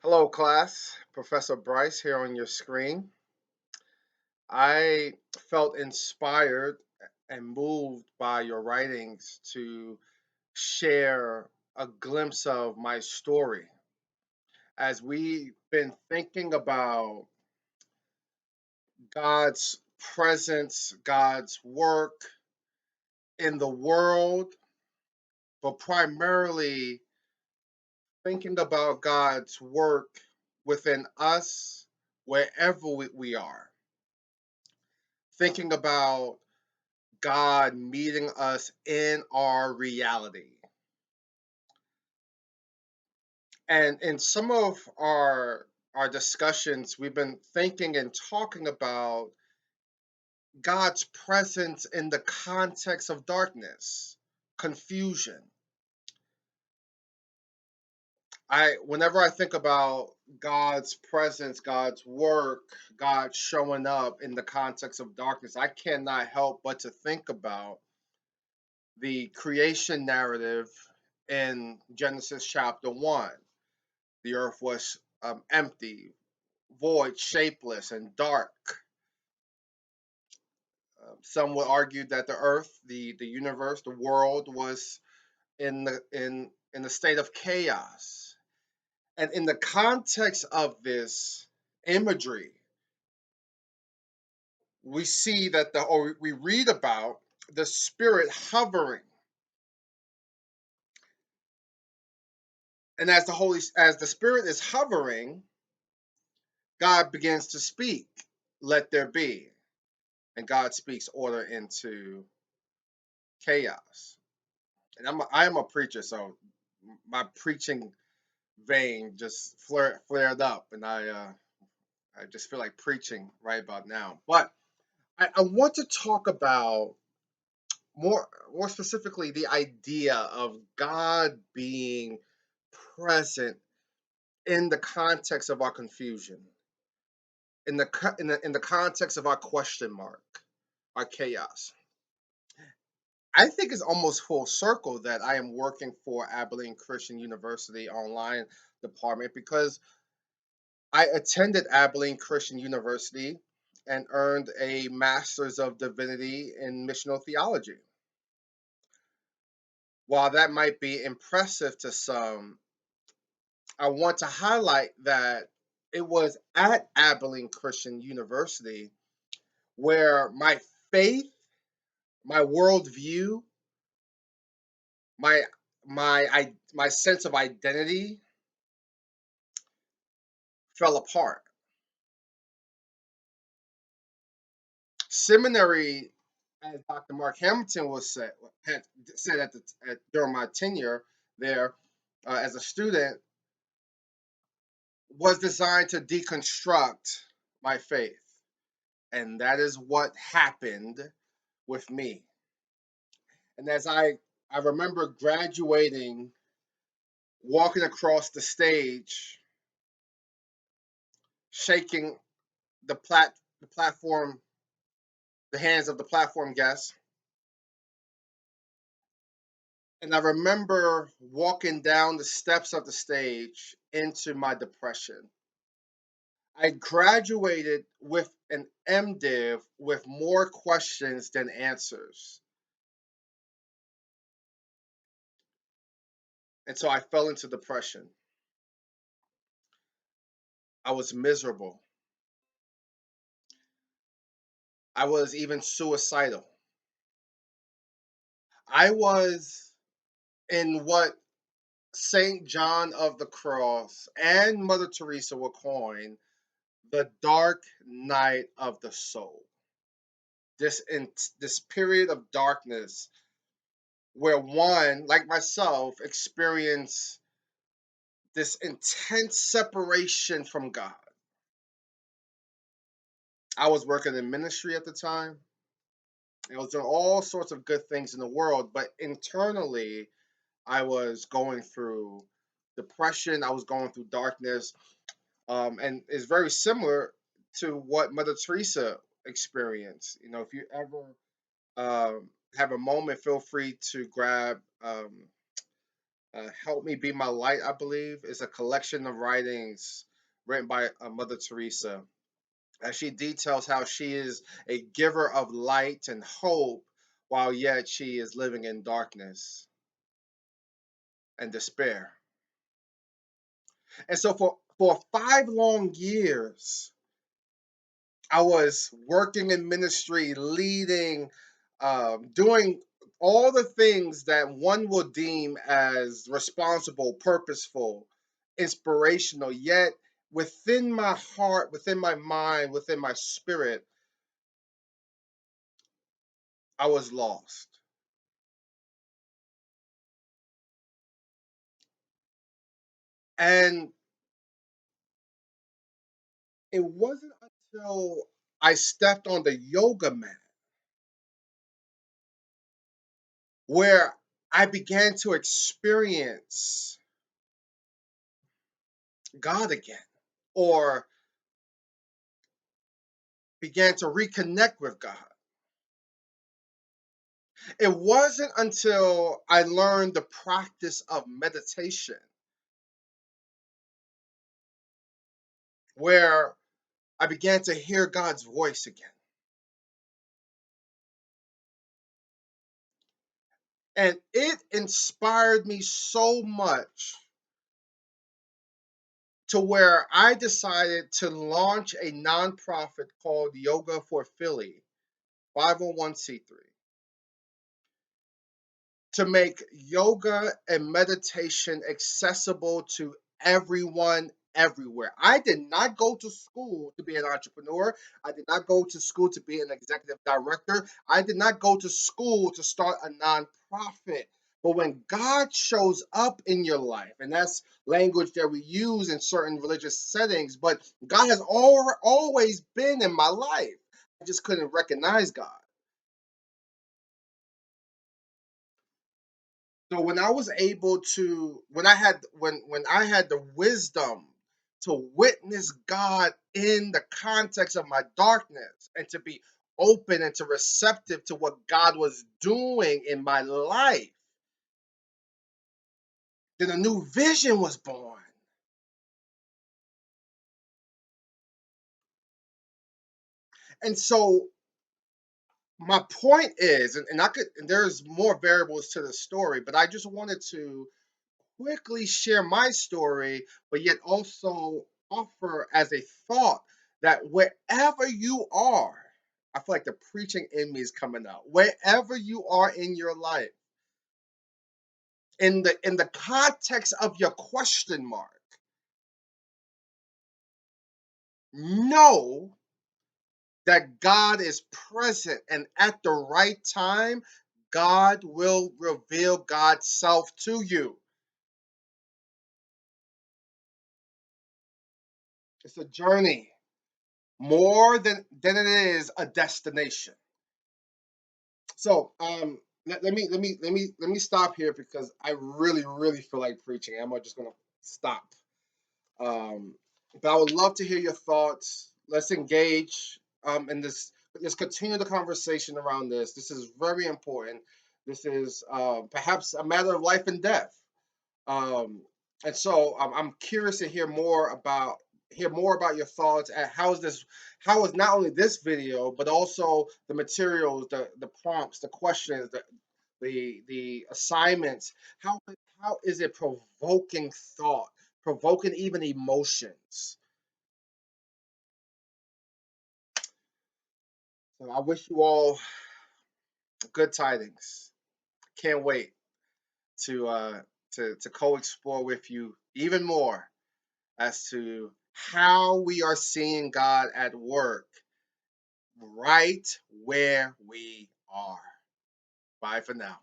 Hello, class. Professor Brice here on your screen. I felt inspired and moved by your writings to share a glimpse of my story. As we've been thinking about God's presence, God's work in the world, but primarily thinking about God's work within us, wherever we are, thinking about God meeting us in our reality. And in some of our discussions, we've been thinking and talking about God's presence in the context of darkness, confusion. Whenever I think about God's presence, God's work, God showing up in the context of darkness, I cannot help but to think about the creation narrative in Genesis chapter 1. The earth was empty, void, shapeless, and dark. Some would argue that the earth, the universe, the world was in a state of chaos. And in the context of this imagery, we see that or we read about the spirit hovering. And as the spirit is hovering, God begins to speak, let there be. And God speaks order into chaos. And I am a preacher, so my preaching vein just flared up, and I just feel like preaching right about now. But I want to talk about more specifically the idea of God being present in the context of our confusion, in the context of our question mark, our chaos. I think it's almost full circle that I am working for Abilene Christian University online department because I attended Abilene Christian University and earned a Master's of Divinity in Missional Theology. While that might be impressive to some, I want to highlight that it was at Abilene Christian University where my faith, my worldview, my my sense of identity fell apart. Seminary, as Dr. Mark Hamilton had said during my tenure there as a student, was designed to deconstruct my faith, and that is what happened with me. And as I remember graduating, walking across the stage, shaking the platform, the hands of the platform guests. And I remember walking down the steps of the stage into my depression. I graduated with an MDiv with more questions than answers. And so I fell into depression. I was miserable. I was even suicidal. I was in what St. John of the Cross and Mother Teresa will coin the dark night of the soul. This period of darkness where one, like myself, experience this intense separation from God. I was working in ministry at the time. I was doing all sorts of good things in the world, but internally, I was going through depression. I was going through darkness, and it's very similar to what Mother Teresa experienced. You know, if you ever have a moment, feel free to grab Help Me Be My Light, I believe, is a collection of writings written by Mother Teresa. As she details how she is a giver of light and hope while yet she is living in darkness and despair. And so for 5 long years, I was working in ministry, leading, doing all the things that one will deem as responsible, purposeful, inspirational. Yet within my heart, within my mind, within my spirit, I was lost. And it wasn't until I stepped on the yoga mat where I began to experience God again, or began to reconnect with God. It wasn't until I learned the practice of meditation where I began to hear God's voice again. And it inspired me so much to where I decided to launch a nonprofit called Yoga for Philly, 501(c)(3), to make yoga and meditation accessible to everyone everywhere. I did not go to school to be an entrepreneur. I did not go to school to be an executive director. I did not go to school to start a nonprofit. But when God shows up in your life, and that's language that we use in certain religious settings, but God has always been in my life. I just couldn't recognize God. So when I was able to, when I had the wisdom to witness God in the context of my darkness and to be open and to receptive to what God was doing in my life, then a new vision was born. And so my point is, and there's more variables to the story, but I just wanted to quickly share my story, but yet also offer as a thought that wherever you are, I feel like the preaching in me is coming out. Wherever you are in your life, in the context of your question mark, know that God is present, and at the right time, God will reveal God's self to you. It's a journey more than it is a destination. So let me stop here because I really feel like preaching. I'm just gonna stop. Um, but I would love to hear your thoughts. Let's engage in this. Let's continue the conversation around this. This is very important. This is perhaps a matter of life and death. Um, and so I'm curious to hear more about your thoughts and how is not only this video but also the materials, the prompts, the questions, the assignments. How is it provoking thought, provoking even emotions? So I wish you all good tidings. Can't wait to to co-explore with you even more as to how we are seeing God at work right where we are. Bye for now.